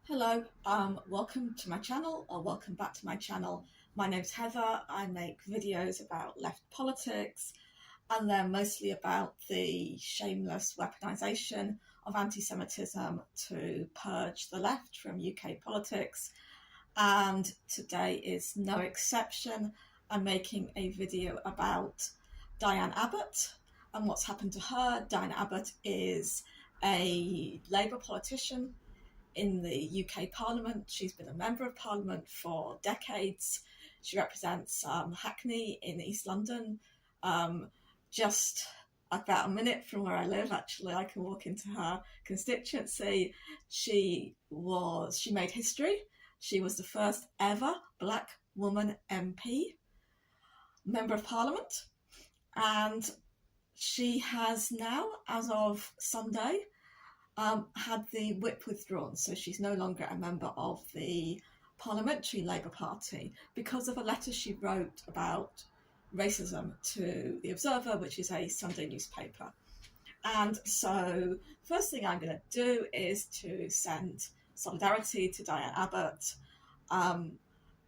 Hello, welcome to my channel, or welcome back to my channel. My name's Heather. I make videos about left politics, and they're mostly about the shameless weaponisation of anti-Semitism to purge the left from UK politics. And today is no exception. I'm making a video about Diane Abbott and what's happened to her. Diane Abbott is a Labour politician in the UK Parliament. She's been a Member of Parliament for decades. She represents Hackney in East London, just about a minute from where I live. Actually, I can walk into her constituency. She made history. She was the first ever Black woman MP, Member of Parliament, and she has now, as of Sunday, had the whip withdrawn, so she's no longer a member of the Parliamentary Labour Party because of a letter she wrote about racism to The Observer, which is a Sunday newspaper. And so the first thing I'm going to do is to send solidarity to Diane Abbott.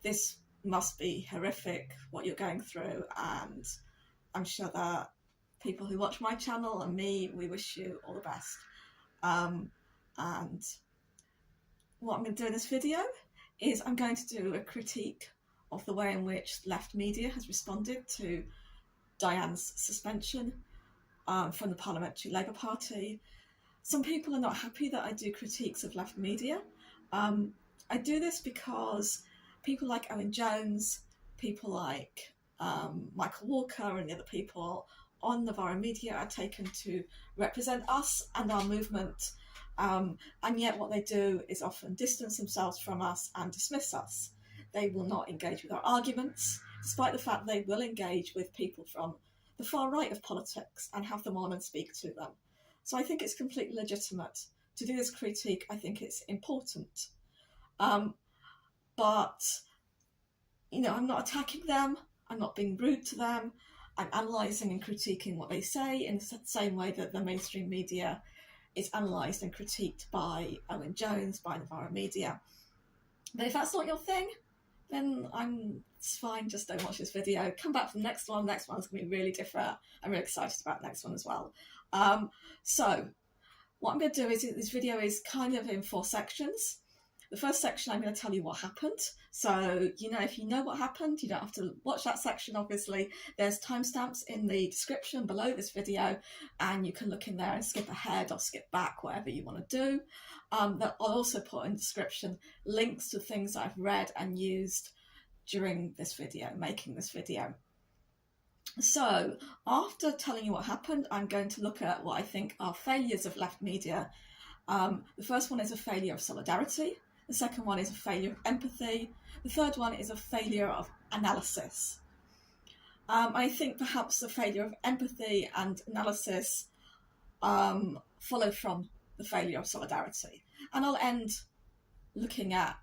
This must be horrific, what you're going through, and I'm sure that people who watch my channel and me, we wish you all the best. And what I'm going to do in this video is I'm going to do a critique of the way in which left media has responded to Diane's suspension from the Parliamentary Labour Party. Some people are not happy that I do critiques of left media. I do this because people like Owen Jones, people like Michael Walker and the other people on Novara media are taken to represent us and our movement, and yet what they do is often distance themselves from us and dismiss us. They will not engage with our arguments, despite the fact they will engage with people from the far right of politics and have them on and speak to them. So I think it's completely legitimate to do this critique. I think it's important. But, you know, I'm not attacking them. I'm not being rude to them. I'm analysing and critiquing what they say in the same way that the mainstream media is analysed and critiqued by Owen Jones, by Novara media. But if that's not your thing, then it's fine, just don't watch this video. Come back for the next one. Next one's going to be really different. I'm really excited about the next one as well. So what I'm going to do is, this video is kind of in 4 sections. The first section, I'm going to tell you what happened. So, you know, if you know what happened, you don't have to watch that section, obviously. There's timestamps in the description below this video, and you can look in there and skip ahead or skip back, whatever you want to do. I'll also put in the description links to things that I've read and used during this video, making this video. So, after telling you what happened, I'm going to look at what I think are failures of left media. The first one is a failure of solidarity. The second one is a failure of empathy. The third one is a failure of analysis. I think perhaps the failure of empathy and analysis follow from the failure of solidarity. And I'll end looking at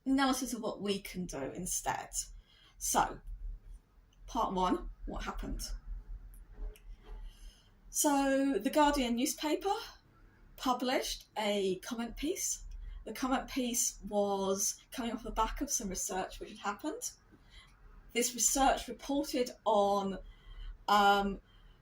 analysis of what we can do instead. So, part 1, what happened? So, the Guardian newspaper published a comment piece. The comment piece was coming off the back of some research which had happened. This research reported on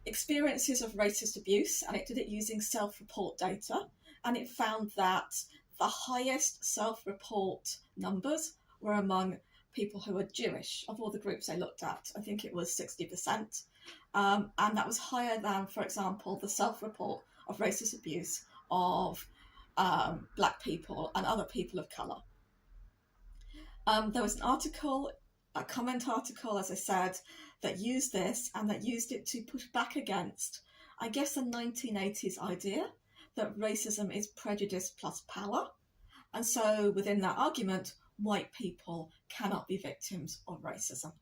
experiences of racist abuse, and it did it using self-report data, and it found that the highest self-report numbers were among people who were Jewish. Of all the groups they looked at, I think it was 60%, and that was higher than, for example, the self-report of racist abuse of Black people and other people of colour. There was an article, a comment article, as I said, that used this, and that used it to push back against, I guess, the 1980s idea that racism is prejudice plus power. And so within that argument, white people cannot be victims of racism.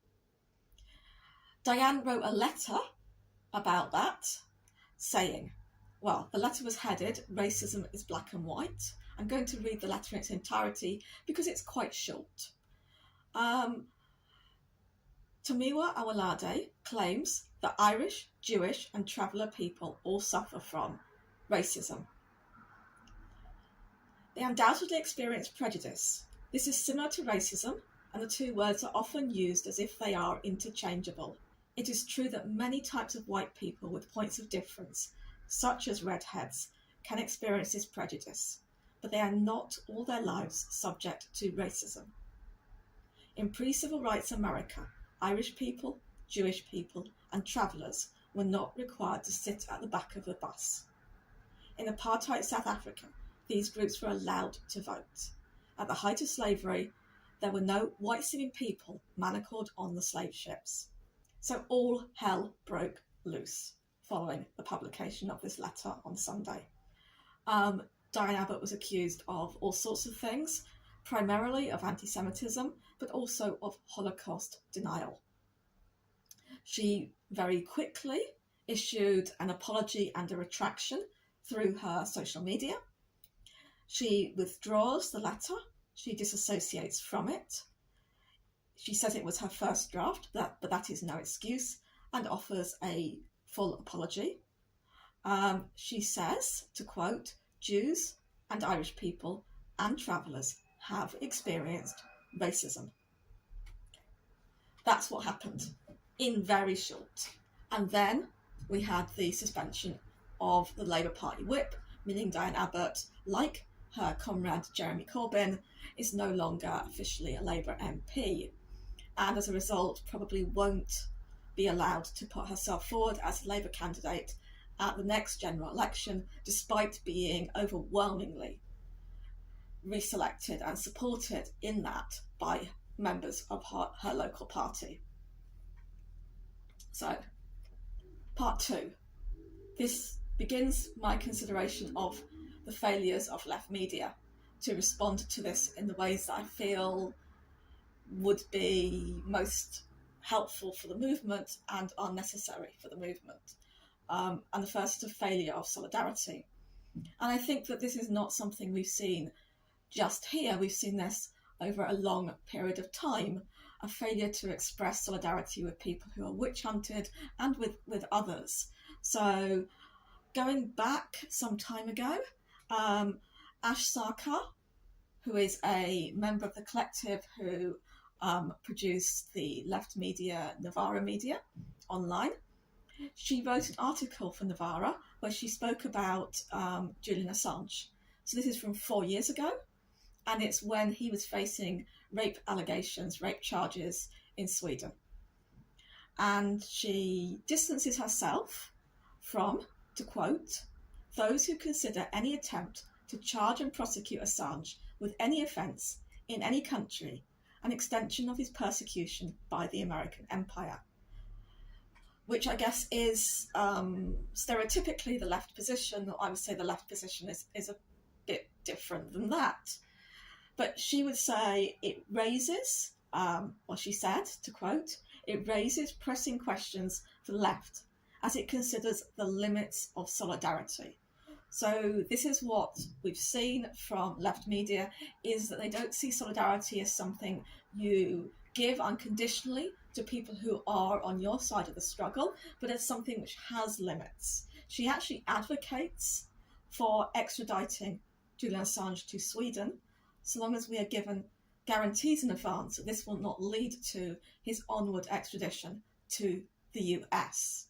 Diane wrote a letter about that, saying, well, the letter was headed, Racism is Black and White. I'm going to read the letter in its entirety because it's quite short. Tomiwa Awolade claims that Irish, Jewish and traveller people all suffer from racism. They undoubtedly experience prejudice. This is similar to racism, and the two words are often used as if they are interchangeable. It is true that many types of white people with points of difference, such as redheads, can experience this prejudice, but they are not all their lives subject to racism. In pre-civil rights America, Irish people, Jewish people, and travellers were not required to sit at the back of the bus. In apartheid South Africa, these groups were allowed to vote. At the height of slavery, there were no white-seeming people manacled on the slave ships. So all hell broke loose following the publication of this letter on Sunday. Diane Abbott was accused of all sorts of things, primarily of anti-Semitism, but also of Holocaust denial. She very quickly issued an apology and a retraction through her social media. She withdraws the letter, she disassociates from it. She says it was her first draft, but that is no excuse, and offers a full apology. She says, to quote, Jews and Irish people and travellers have experienced racism. That's what happened in very short. And then we had the suspension of the Labour Party whip, meaning Diane Abbott, like her comrade Jeremy Corbyn, is no longer officially a Labour MP, and as a result probably won't be allowed to put herself forward as a Labour candidate at the next general election, despite being overwhelmingly reselected and supported in that by members of her local party. So, part two. This begins my consideration of the failures of left media to respond to this in the ways that I feel would be most helpful for the movement and are necessary for the movement. And the first is a failure of solidarity. And I think that this is not something we've seen just here. We've seen this over a long period of time, a failure to express solidarity with people who are witch hunted and with others. So going back some time ago, Ash Sarkar, who is a member of the collective who produced the left media Novara media online, she wrote an article for Novara where she spoke about Julian Assange. So this is from 4 years ago, and it's when he was facing rape allegations, rape charges in Sweden. And she distances herself from, to quote, those who consider any attempt to charge and prosecute Assange with any offence in any country an extension of his persecution by the American empire, which I guess is stereotypically the left position. I would say the left position is a bit different than that. But she would say it raises, she said, to quote, it raises pressing questions for the left as it considers the limits of solidarity. So this is what we've seen from left media, is that they don't see solidarity as something you give unconditionally to people who are on your side of the struggle, but as something which has limits. She actually advocates for extraditing Julian Assange to Sweden, so long as we are given guarantees in advance that this will not lead to his onward extradition to the US.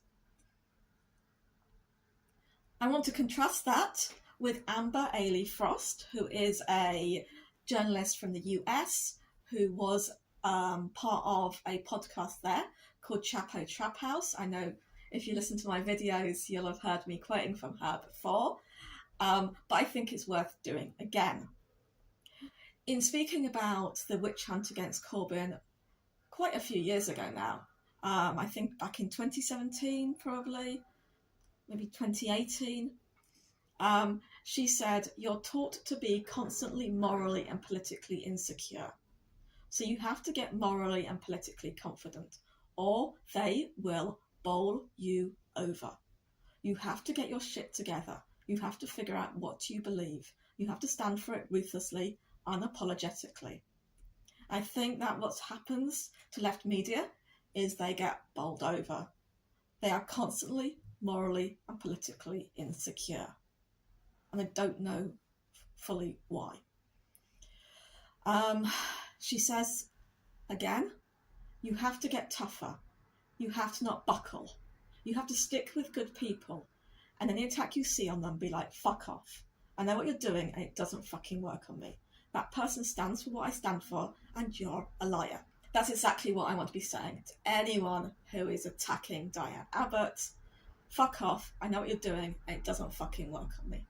I want to contrast that with Amber Ailey Frost, who is a journalist from the US who was part of a podcast there called Chapo Trap House. I know if you listen to my videos, you'll have heard me quoting from her before, but I think it's worth doing again. In speaking about the witch hunt against Corbyn quite a few years ago now, I think back in 2017 probably, maybe 2018, she said, you're taught to be constantly morally and politically insecure. So you have to get morally and politically confident, or they will bowl you over. You have to get your shit together. You have to figure out what you believe. You have to stand for it ruthlessly, unapologetically. I think that what happens to left media is they get bowled over. They are constantly morally and politically insecure. And I don't know fully why. She says, again, you have to get tougher. You have to not buckle. You have to stick with good people. And any attack you see on them, be like, fuck off. I know what you're doing and it doesn't fucking work on me. That person stands for what I stand for and you're a liar. That's exactly what I want to be saying to anyone who is attacking Diane Abbott. Fuck off. I know what you're doing and it doesn't fucking work on me.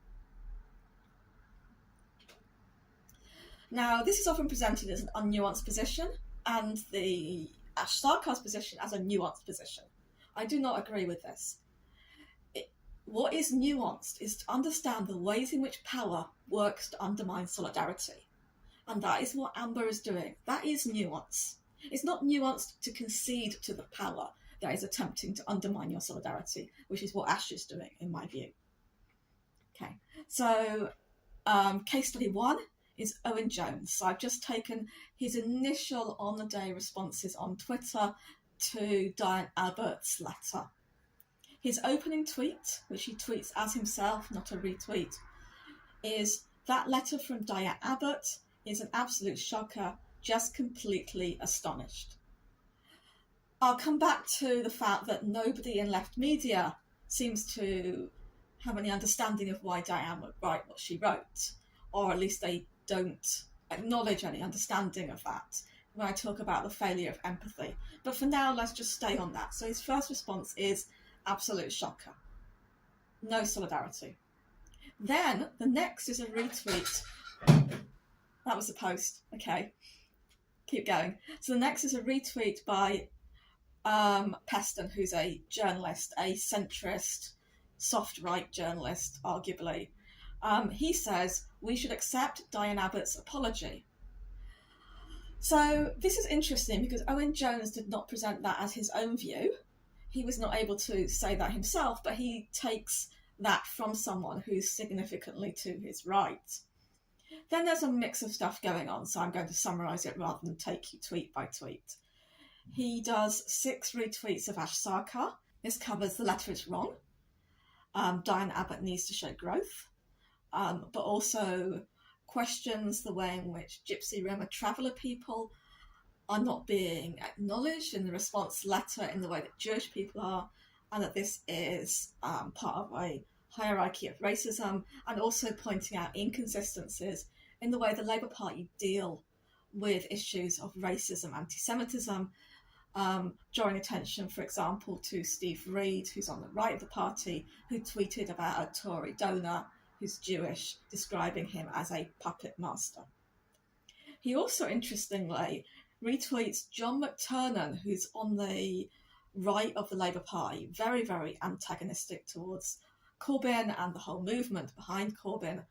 Now, this is often presented as an unnuanced position, and the Ash Sarkar's position as a nuanced position. I do not agree with this. What is nuanced is to understand the ways in which power works to undermine solidarity. And that is what Amber is doing. That is nuance. It's not nuanced to concede to the power that is attempting to undermine your solidarity, which is what Ash is doing, in my view. Okay, so case study 1 is Owen Jones. So I've just taken his initial on-the-day responses on Twitter to Diane Abbott's letter. His opening tweet, which he tweets as himself, not a retweet, is that letter from Diane Abbott is an absolute shocker, just completely astonished. I'll come back to the fact that nobody in left media seems to have any understanding of why Diane would write what she wrote, or at least they don't acknowledge any understanding of that when I talk about the failure of empathy. But for now, let's just stay on that. So his first response is absolute shocker. No solidarity. Then the next is a retweet. That was the post. Okay. Keep going. So the next is a retweet by Peston, who's a journalist, a centrist, soft right journalist, arguably. He says, we should accept Diane Abbott's apology. So this is interesting because Owen Jones did not present that as his own view. He was not able to say that himself, but he takes that from someone who's significantly to his right. Then there's a mix of stuff going on, so I'm going to summarise it rather than take you tweet by tweet. He does 6 retweets of Ash Sarkar. This covers the letter is wrong. Diane Abbott needs to show growth. But also questions the way in which Gypsy Roma traveller people are not being acknowledged in the response letter in the way that Jewish people are, and that this is part of a hierarchy of racism, and also pointing out inconsistencies in the way the Labour Party deal with issues of racism, anti-Semitism, drawing attention, for example, to Steve Reed, who's on the right of the party, who tweeted about a Tory donor who's Jewish, describing him as a puppet master. He also, interestingly, retweets John McTernan, who's on the right of the Labour Party, very, very antagonistic towards Corbyn and the whole movement behind Corbyn,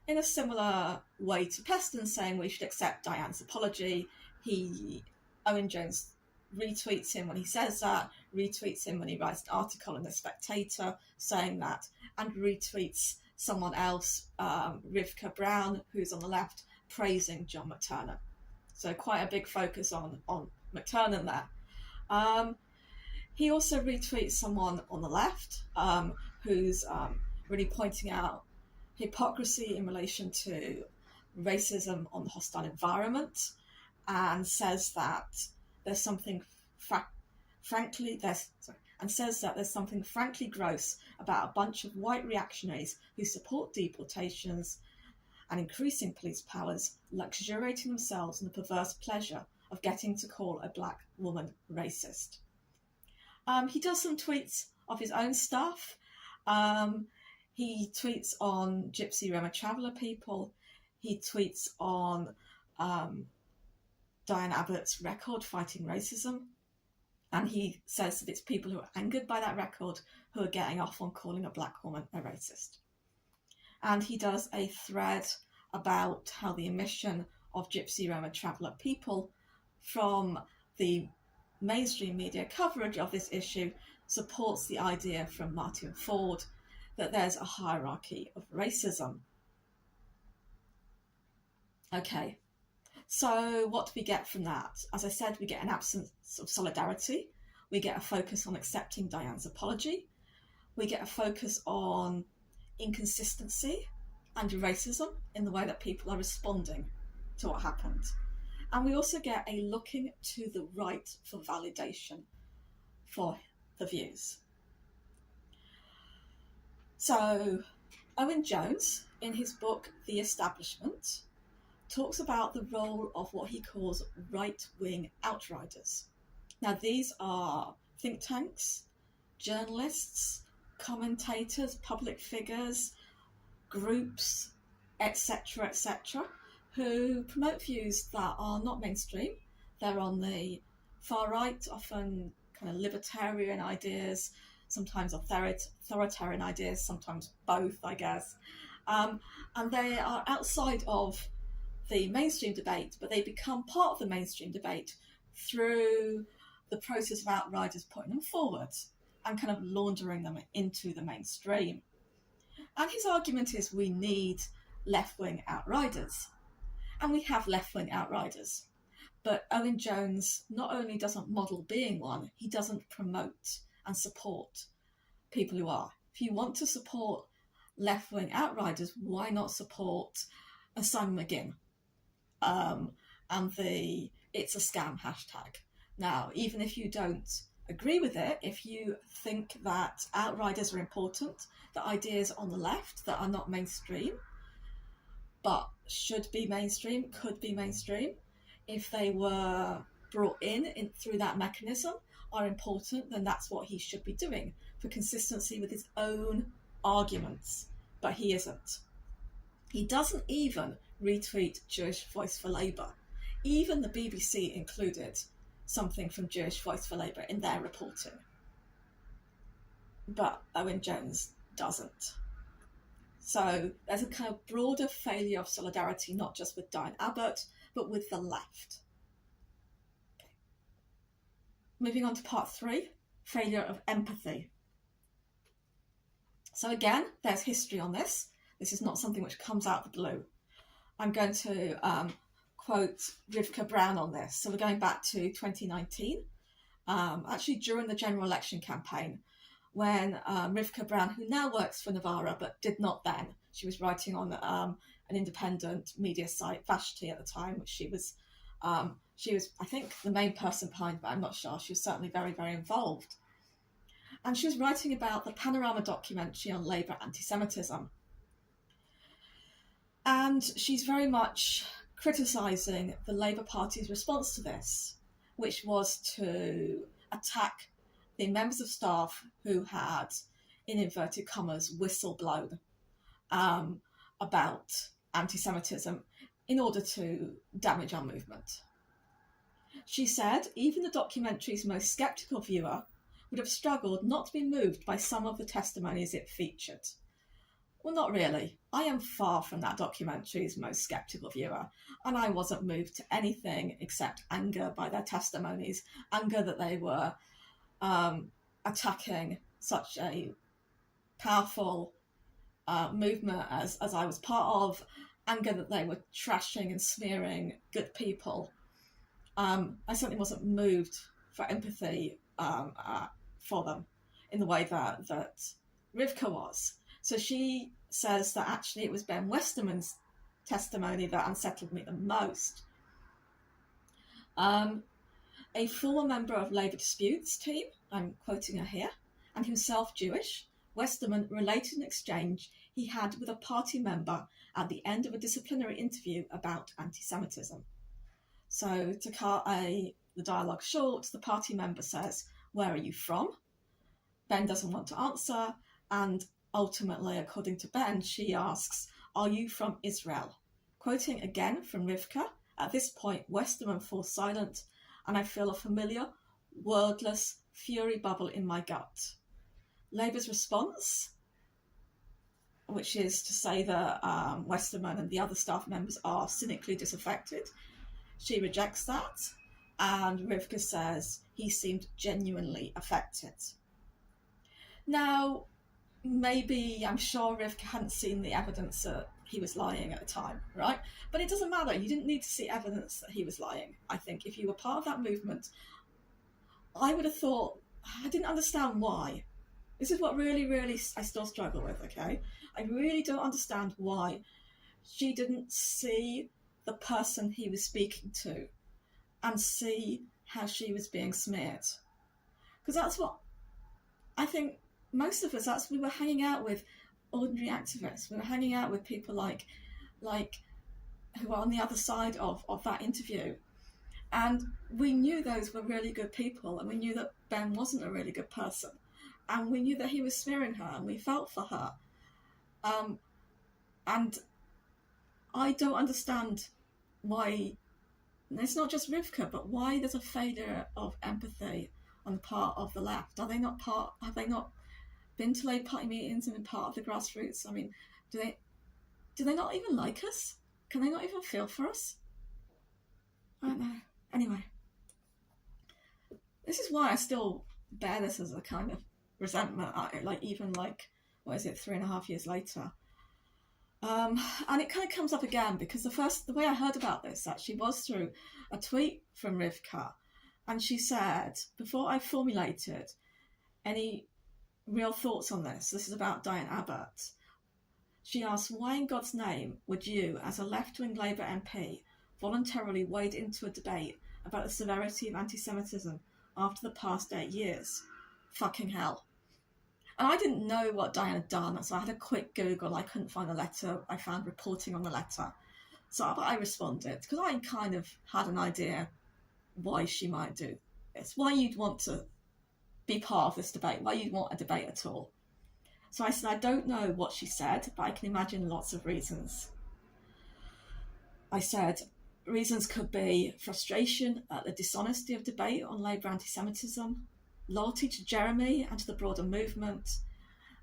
in a similar way to Peston, saying we should accept Diane's apology. Owen Jones retweets him when he says that, retweets him when he writes an article in The Spectator saying that, and retweets someone else, Rivka Brown, who's on the left, praising John McTernan. So quite a big focus on McTernan there. He also retweets someone on the left who's really pointing out hypocrisy in relation to racism on the hostile environment, and says that there's something frankly gross about a bunch of white reactionaries who support deportations and increasing police powers, luxuriating themselves in the perverse pleasure of getting to call a black woman racist. He does some tweets of his own stuff. He tweets on Gypsy Roma traveller people. He tweets on Diane Abbott's record fighting racism. And he says that it's people who are angered by that record who are getting off on calling a black woman a racist. And he does a thread about how the omission of Gypsy Roma traveller people from the mainstream media coverage of this issue supports the idea from Martin Ford that there's a hierarchy of racism. Okay, so what do we get from that? As I said, we get an absence of solidarity. We get a focus on accepting Diane's apology. We get a focus on inconsistency. and racism in the way that people are responding to what happened. And we also get a looking to the right for validation for the views. So Owen Jones, in his book The Establishment, talks about the role of what he calls right-wing outriders. Now, these are think tanks, journalists, commentators, public figures, groups, etc., who promote views that are not mainstream. They're on the far right, often kind of libertarian ideas, sometimes authoritarian ideas, sometimes both, I guess. And they are outside of the mainstream debate, but they become part of the mainstream debate through the process of outriders putting them forward and kind of laundering them into the mainstream. And his argument is we need left-wing outriders. And we have left-wing outriders. But Owen Jones not only doesn't model being one, he doesn't promote and support people who are. If you want to support left-wing outriders, why not support Simon McGinn and the "it's a scam" hashtag? Now, even if you don't agree with it, if you think that outriders are important, that ideas on the left that are not mainstream, but should be mainstream, could be mainstream, if they were brought in through that mechanism, are important, then that's what he should be doing for consistency with his own arguments. But he isn't. He doesn't even retweet Jewish Voice for Labour. Even the BBC included something from Jewish Voice for Labour in their reporting. But Owen Jones doesn't. So there's a kind of broader failure of solidarity, not just with Diane Abbott, but with the left. Okay. Moving on to part 3, failure of empathy. So again, there's history on this. This is not something which comes out of the blue. I'm going to quote Rivka Brown on this. So we're going back to 2019, actually during the general election campaign, when Rivka Brown, who now works for Novara but did not then, she was writing on an independent media site, Vashti at the time, which she was, I think, the main person behind, but I'm not sure. She was certainly very, very involved. And she was writing about the Panorama documentary on Labour anti-Semitism. And she's very much criticising the Labour Party's response to this, which was to attack the members of staff who had, in inverted commas, whistleblown about anti-Semitism in order to damage our movement. She said even the documentary's most sceptical viewer would have struggled not to be moved by some of the testimonies it featured. Well, not really. I am far from that documentary's most sceptical viewer, and I wasn't moved to anything except anger by their testimonies, anger that they were attacking such a powerful movement as I was part of, anger that they were trashing and smearing good people. I certainly wasn't moved for empathy for them in the way that Rivka was. So she says that actually it was Ben Westerman's testimony that unsettled me the most. A former member of Labour Disputes team, I'm quoting her here, and himself Jewish, Westerman related an exchange he had with a party member at the end of a disciplinary interview about anti-Semitism. So to cut the dialogue short, the party member says, "Where are you from?" Ben doesn't want to answer, and ultimately, according to Ben, she asks, "Are you from Israel?" Quoting again from Rivka, at this point, Westerman falls silent, and I feel a familiar, wordless fury bubble in my gut. Labour's response, which is to say that Westerman and the other staff members are cynically disaffected, she rejects that, and Rivka says he seemed genuinely affected. Now, maybe, I'm sure Rivka hadn't seen the evidence that he was lying at the time, right? But it doesn't matter. You didn't need to see evidence that he was lying. I think if you were part of that movement, I would have thought, I didn't understand why. This is what really, really I still struggle with, okay? I really don't understand why she didn't see the person he was speaking to and see how she was being smeared. Because that's what I think most of us, we were hanging out with ordinary activists. We were hanging out with people like who are on the other side of that interview. And we knew those were really good people, and we knew that Ben wasn't a really good person. And we knew that he was smearing her, and we felt for her. And I don't understand why, it's not just Rivka, but why there's a failure of empathy on the part of the left. Have they not been to Labour Party meetings and been part of the grassroots? I mean, do they not even like us? Can they not even feel for us? I don't know. Anyway, this is why I still bear this as a kind of resentment, even 3.5 years later. And it kind of comes up again because the way I heard about this actually was through a tweet from Rivka. And she said, before I formulated any real thoughts on this is about Diane Abbott. She asked, why in God's name would you, as a left-wing Labour MP, voluntarily wade into a debate about the severity of anti-Semitism after the past 8 years? Fucking hell. And I didn't know what Diane had done, so I had a quick Google. I couldn't find the letter. I found reporting on the letter. So I responded, because I kind of had an idea why she might do this, why you'd want to be part of this debate, why you'd want a debate at all. So I said, I don't know what she said, but I can imagine lots of reasons. I said, reasons could be frustration at the dishonesty of debate on Labour anti-Semitism, loyalty to Jeremy and to the broader movement,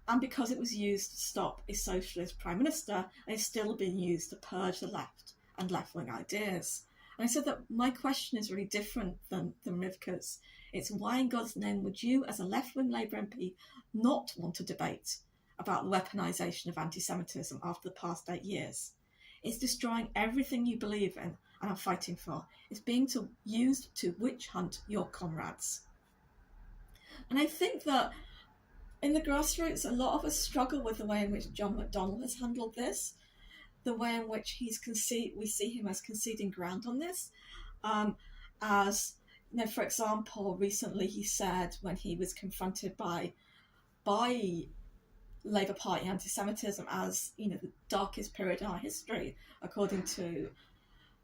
and because it was used to stop a socialist prime minister and is still being used to purge the left and left-wing ideas. And I said that my question is really different than Rivka's. It's why in God's name would you, as a left-wing Labour MP, not want to debate about the weaponisation of anti-Semitism after the past 8 years? It's destroying everything you believe in and are fighting for. It's being used to witch hunt your comrades. And I think that in the grassroots, a lot of us struggle with the way in which John McDonnell has handled this, the way in which we see him as conceding ground on this. As, for example, recently he said when he was confronted by Labour Party anti-Semitism as, the darkest period in our history, according to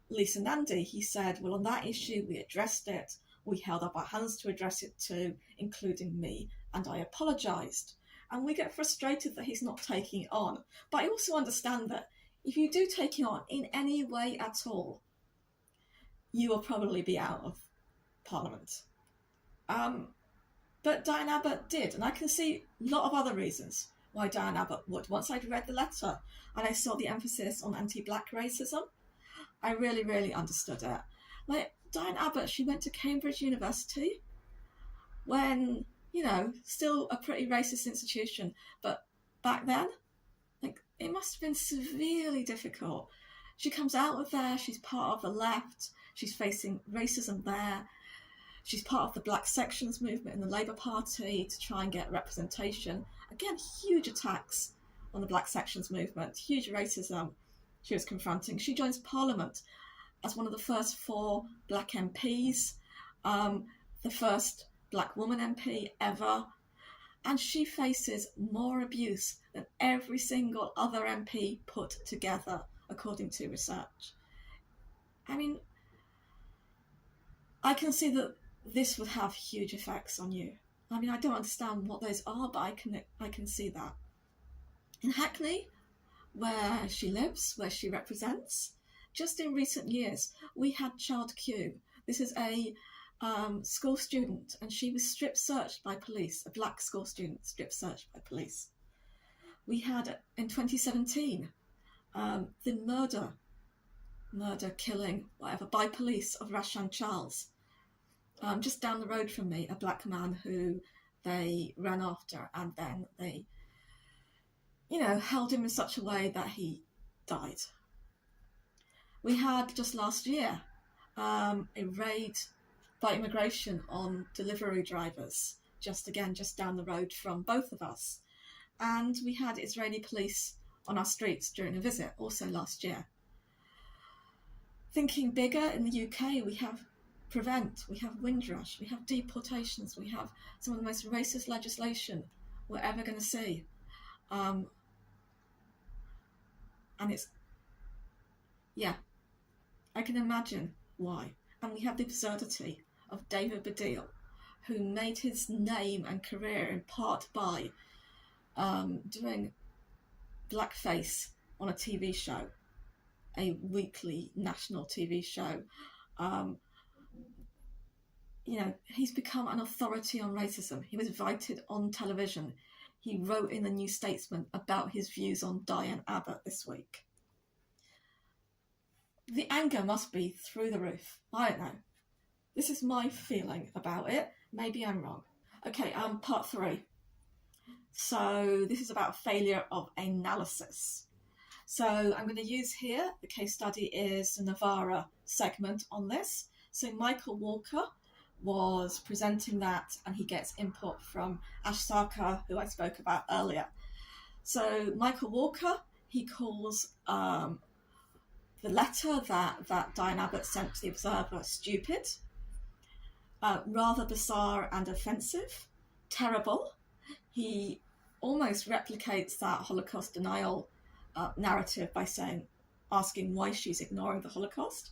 Lisa Nandy, he said, well, on that issue, we addressed it. We held up our hands to address it too, including me, and I apologised. And we get frustrated that he's not taking it on. But I also understand that if you do take it on in any way at all, you will probably be out of Parliament. But Diane Abbott did, and I can see a lot of other reasons why Diane Abbott would. Once I'd read the letter and I saw the emphasis on anti-black racism, I really, really understood it. Like, Diane Abbott, she went to Cambridge University when, still a pretty racist institution, but back then, it must have been severely difficult. She comes out of there, she's part of the left, she's facing racism there, she's part of the black sections movement in the Labour Party to try and get representation. Again, huge attacks on the black sections movement, huge racism she was confronting. She joins Parliament as one of the first 4 black MPs, the first black woman MP ever, and she faces more abuse than every single other MP put together, according to research. I mean, I can see that this would have huge effects on you. I mean, I don't understand what those are, but I can see that. In Hackney, where she lives, where she represents, just in recent years, we had Child Q. This is a school student, and she was strip searched by police, a black school student strip searched by police. We had, in 2017, the murder, killing, whatever, by police of Rashan Charles. Just down the road from me, a black man who they ran after, and then they, held him in such a way that he died. We had just last year a raid by immigration on delivery drivers just down the road from both of us. And we had Israeli police on our streets during a visit, also last year. Thinking bigger, in the UK, we have Prevent, we have Windrush, we have deportations, we have some of the most racist legislation we're ever going to see. And it's, yeah, I can imagine why. And we have the absurdity of David Baddiel, who made his name and career in part by doing blackface on a TV show, a weekly national TV show. You know, he's become an authority on racism. He was invited on television. He wrote in the New Statesman about his views on Diane Abbott this week. The anger must be through the roof. I don't know. This is my feeling about it. Maybe I'm wrong. Okay, part 3. So this is about failure of analysis. So I'm going to use here, the case study is the Novara segment on this. So Michael Walker was presenting that, and he gets input from Ash Sarkar, who I spoke about earlier. So Michael Walker, he calls the letter that Diane Abbott sent to the Observer stupid, rather bizarre and offensive, terrible. He almost replicates that Holocaust denial narrative by asking why she's ignoring the Holocaust.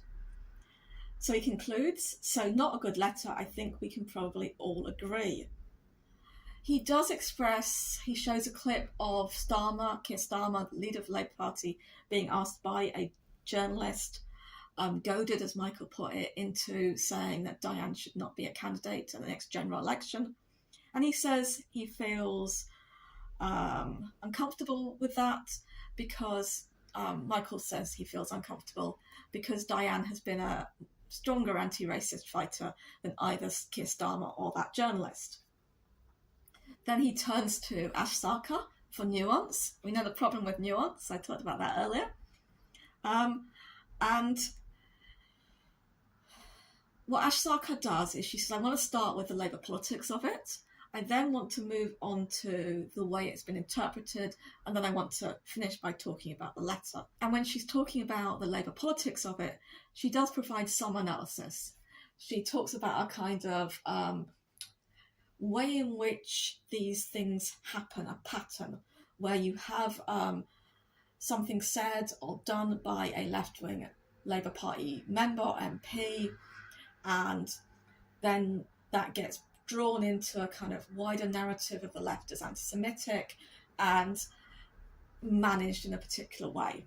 So he concludes, so not a good letter, I think we can probably all agree. He does express, he shows a clip of Keir Starmer, leader of the Labour Party, being asked by a journalist, goaded, as Michael put it, into saying that Diane should not be a candidate in the next general election. And he says he feels uncomfortable with that because, Michael says he feels uncomfortable because Diane has been a stronger anti-racist fighter than either Keir Starmer or that journalist. Then he turns to Ash Sarkar for nuance. We know the problem with nuance. I talked about that earlier. And what Ash Sarkar does is she says, I want to start with the Labour politics of it. I then want to move on to the way it's been interpreted, and then I want to finish by talking about the letter. And when she's talking about the Labour politics of it, she does provide some analysis. She talks about a kind of way in which these things happen, a pattern, where you have something said or done by a left-wing Labour Party member or MP, and then that gets drawn into a kind of wider narrative of the left as anti-Semitic and managed in a particular way.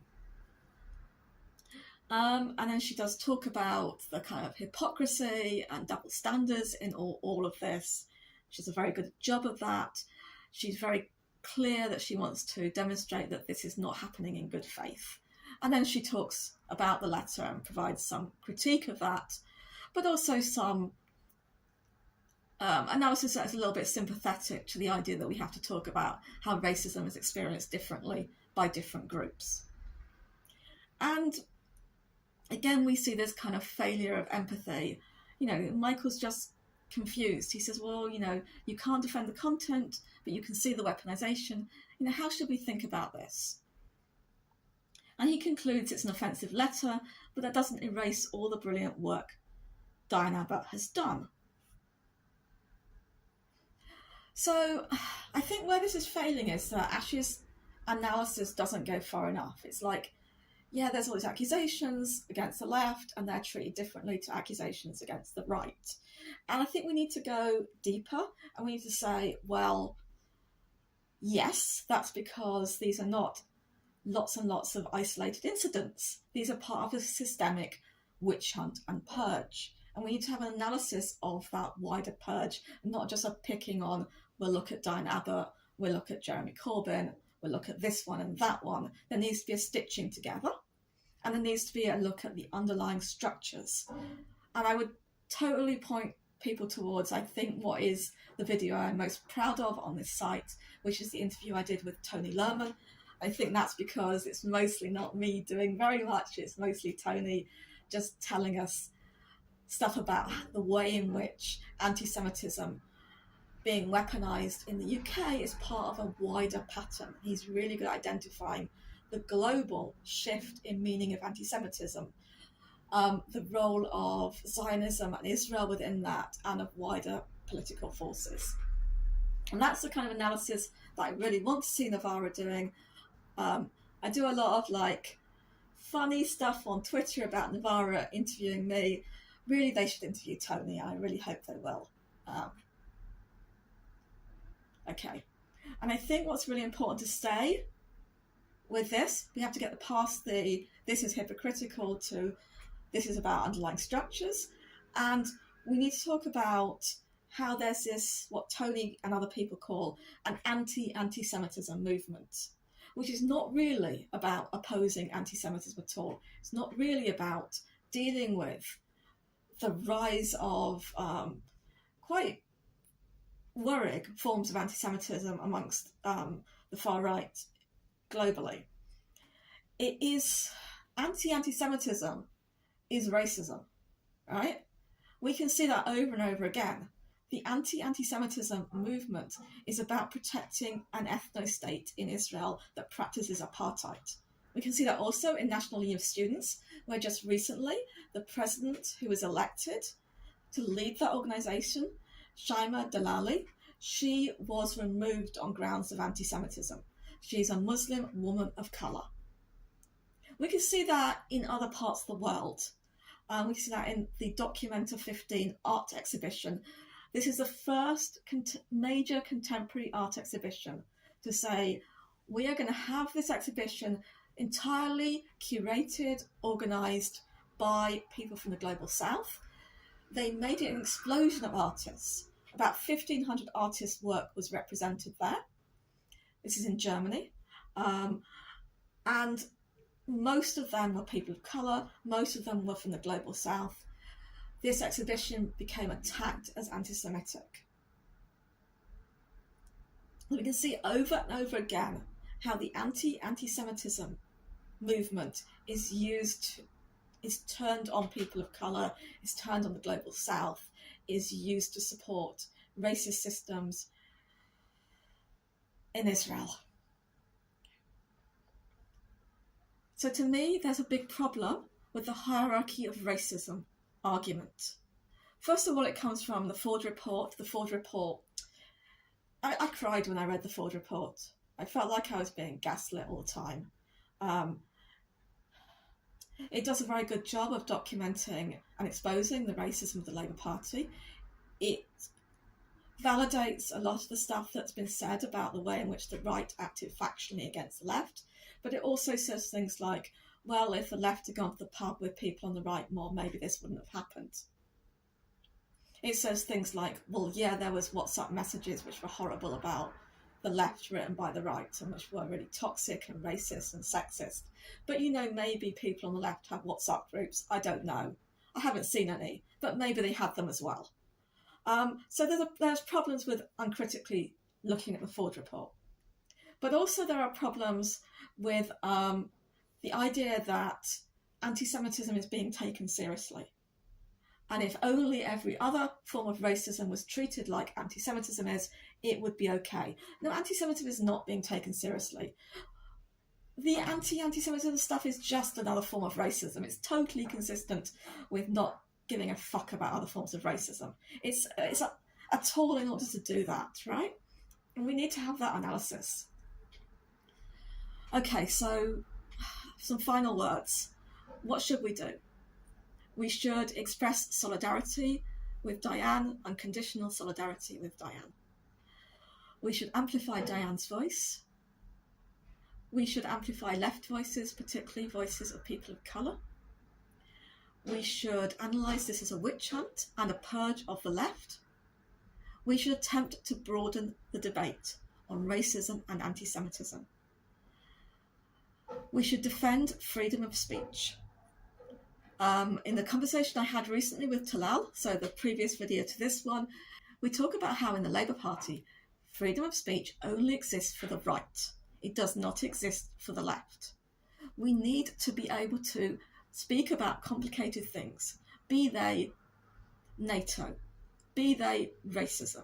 And then she does talk about the kind of hypocrisy and double standards in all of this. She does a very good job of that. She's very clear that she wants to demonstrate that this is not happening in good faith. And then she talks about the letter and provides some critique of that, but also some analysis that is a little bit sympathetic to the idea that we have to talk about how racism is experienced differently by different groups. And again, we see this kind of failure of empathy. You know, Michael's just confused. He says, well, you know, you can't defend the content, but you can see the weaponization. You know, how should we think about this? And he concludes it's an offensive letter, but that doesn't erase all the brilliant work Diane Abbott has done. So I think where this is failing is that Ash's analysis doesn't go far enough. It's like, yeah, there's all these accusations against the left and they're treated differently to accusations against the right. And I think we need to go deeper and we need to say, well, yes, that's because these are not lots and lots of isolated incidents. These are part of a systemic witch hunt and purge. And we need to have an analysis of that wider purge, and not just a picking on, we'll look at Diane Abbott, we'll look at Jeremy Corbyn, we'll look at this one and that one. There needs to be a stitching together, and there needs to be a look at the underlying structures. And I would totally point people towards, I think, what is the video I'm most proud of on this site, which is the interview I did with Tony Lerman. I think that's because it's mostly not me doing very much, it's mostly Tony just telling us stuff about the way in which anti-Semitism being weaponised in the UK is part of a wider pattern. He's really good at identifying the global shift in meaning of anti-Semitism, the role of Zionism and Israel within that, and of wider political forces. And that's the kind of analysis that I really want to see Novara doing. I do a lot of like funny stuff on Twitter about Novara interviewing me. Really, they should interview Tony. I really hope they will. Okay. And I think what's really important to say with this, we have to get past the this is hypocritical to this is about underlying structures. And we need to talk about how there's this, what Tony and other people call an anti-Semitism movement, which is not really about opposing anti-Semitism at all. It's not really about dealing with the rise of quite worrying forms of anti-Semitism amongst the far right globally. It is anti-Semitism is racism, right? We can see that over and over again. The anti-Semitism movement is about protecting an ethno-state in Israel that practices apartheid. We can see that also in National Union of Students, where just recently the president who was elected to lead that organisation, Shaima Dalali, she was removed on grounds of anti-Semitism. She's a Muslim woman of colour. We can see that in other parts of the world. We can see that in the Documenta 15 art exhibition. This is the first major contemporary art exhibition to say, we are going to have this exhibition entirely curated, organised by people from the Global South. They made it an explosion of artists. About 1,500 artists' work was represented there. This is in Germany. And most of them were people of colour. Most of them were from the Global South. This exhibition became attacked as anti-Semitic. We can see over and over again how the anti-Semitism movement is turned on people of colour, is turned on the Global South, is used to support racist systems in Israel. So to me, there's a big problem with the hierarchy of racism argument. First of all, it comes from the Ford Report. The Ford Report, I cried when I read the Ford Report. I felt like I was being gaslit all the time. It does a very good job of documenting and exposing the racism of the Labour Party. It validates a lot of the stuff that's been said about the way in which the right acted factionally against the left, but it also says things like, well, if the left had gone to the pub with people on the right more, maybe this wouldn't have happened. It says things like, well, yeah, there was WhatsApp messages which were horrible about the left written by the right and which were really toxic and racist and sexist. But, you know, maybe people on the left have WhatsApp groups. I don't know. I haven't seen any, but maybe they had them as well. So there's problems with uncritically looking at the Ford Report. But also there are problems with the idea that anti-Semitism is being taken seriously. And if only every other form of racism was treated like anti-Semitism is, it would be okay. No, anti-Semitism is not being taken seriously. The anti-Semitism stuff is just another form of racism. It's totally consistent with not giving a fuck about other forms of racism. It's a tool in order to do that, right? And we need to have that analysis. Okay, so some final words. What should we do? We should express solidarity with Diane, unconditional solidarity with Diane. We should amplify Diane's voice. We should amplify left voices, particularly voices of people of colour. We should analyse this as a witch hunt and a purge of the left. We should attempt to broaden the debate on racism and anti-Semitism. We should defend freedom of speech. In the conversation I had recently with Talal, so the previous video to this one, we talk about how in the Labour Party, freedom of speech only exists for the right. It does not exist for the left. We need to be able to speak about complicated things, be they NATO, be they racism,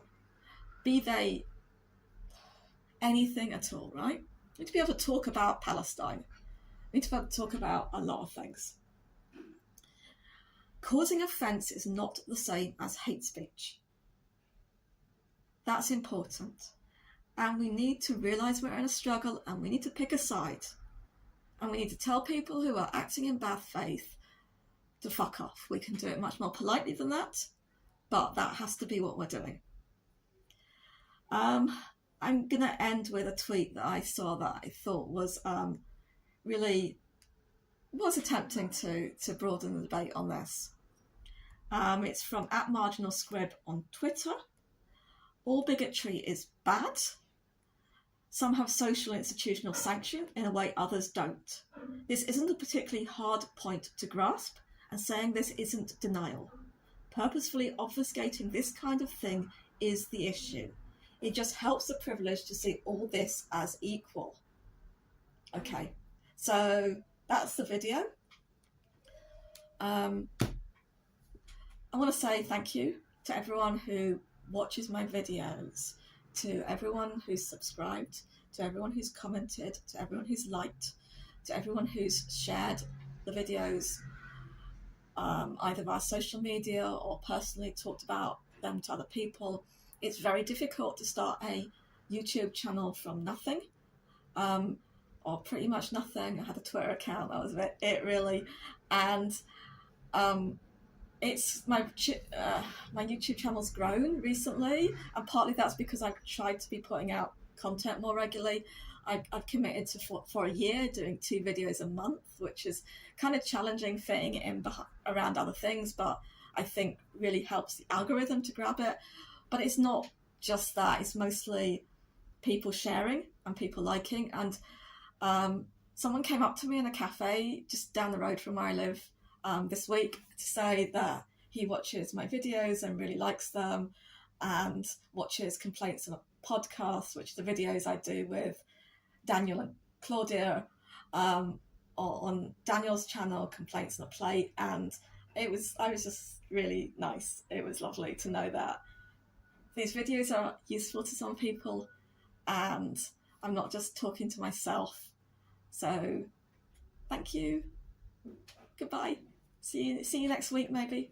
be they anything at all, right? We need to be able to talk about Palestine. We need to be able to talk about a lot of things. Causing offence is not the same as hate speech. That's important. And we need to realise we're in a struggle, and we need to pick a side. And we need to tell people who are acting in bad faith to fuck off. We can do it much more politely than that, but that has to be what we're doing. I'm going to end with a tweet that I saw that I thought was really was attempting to broaden the debate on this. It's from @MarginalScrib on Twitter. All bigotry is bad. Some have social and institutional sanction in a way others don't. This isn't a particularly hard point to grasp, and saying this isn't denial. Purposefully obfuscating this kind of thing is the issue. It just helps the privileged to see all this as equal. Okay, so that's the video. I want to say thank you to everyone who watches my videos, to everyone who's subscribed, to everyone who's commented, to everyone who's liked, to everyone who's shared the videos, either via social media or personally talked about them to other people. It's very difficult to start a YouTube channel from nothing, or pretty much nothing. I had a Twitter account, that was about it really, and it's my YouTube channel's grown recently, and partly that's because I've tried to be putting out content more regularly. I've committed to for a year doing 2 videos a month, which is kind of challenging, fitting it in around other things, but I think really helps the algorithm to grab it. But it's not just that, it's mostly people sharing and people liking. And someone came up to me in a cafe just down the road from where I live this week to say that he watches my videos and really likes them, and watches Complaints on a Podcast, which are the videos I do with Daniel and Claudia on Daniel's channel, Complaints on a Plate. And I was just really nice. It was lovely to know that these videos are useful to some people and I'm not just talking to myself. So thank you. Goodbye. See you next week maybe.